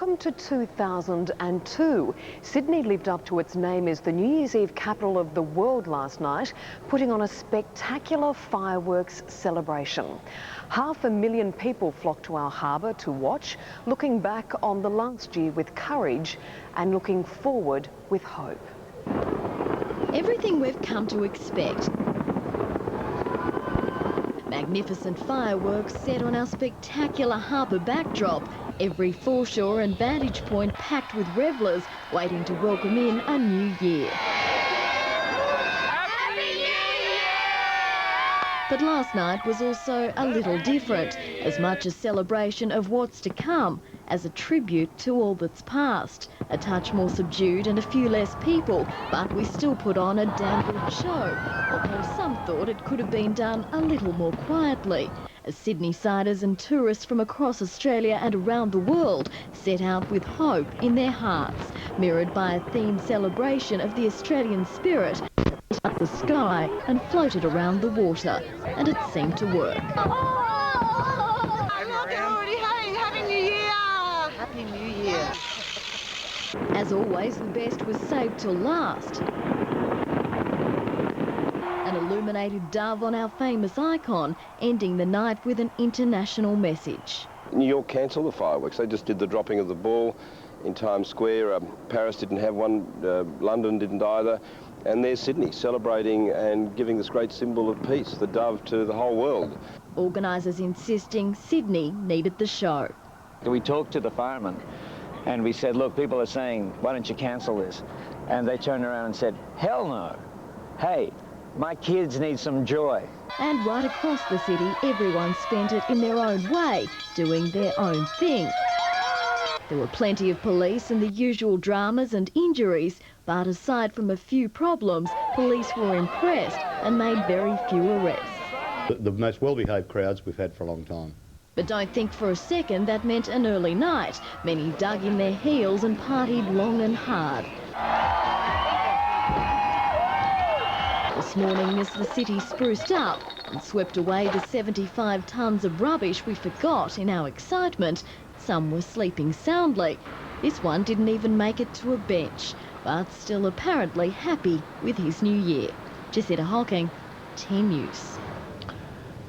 Welcome to 2002. Sydney lived up to its name as the New Year's Eve capital of the world last night, putting on a spectacular fireworks celebration. 500,000 people flocked to our harbour to watch, looking back on the last year with courage and looking forward with hope. Everything we've come to expect. Magnificent fireworks set on our spectacular harbour backdrop. Every foreshore and vantage point packed with revellers waiting to welcome in a new year. Happy New Year! But last night was also a little different, as much a celebration of what's to come as a tribute to all that's past. A touch more subdued and a few less people, but we still put on a damn good show, although some thought it could have been done a little more quietly, as Sydney-siders and tourists from across Australia and around the world set out with hope in their hearts, mirrored by a themed celebration of the Australian spirit up the sky and floated around the water, and it seemed to work. Happy New Year! Happy New Year! As always, the best was saved till last. An illuminated dove on our famous icon, ending the night with an international message. New York cancelled the fireworks. They just did the dropping of the ball in Times Square. Paris didn't have one, London didn't either. And there's Sydney celebrating and giving this great symbol of peace, the dove, to the whole world. Organisers insisting Sydney needed the show. We talked to the firemen and we said, look, people are saying, why don't you cancel this? And they turned around and said, hell no. Hey, my kids need some joy. And right across the city, everyone spent it in their own way, doing their own thing. There were plenty of police and the usual dramas and injuries, but aside from a few problems, police were impressed and made very few arrests. The most well-behaved crowds we've had for a long time. But don't think for a second that meant an early night. Many dug in their heels and partied long and hard. This morning, as the city spruced up and swept away the 75 tonnes of rubbish we forgot in our excitement, some were sleeping soundly. This one didn't even make it to a bench, but still apparently happy with his new year. Jessica Hocking, 10 News.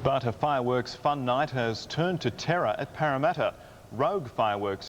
But a fireworks fun night has turned to terror at Parramatta. Rogue fireworks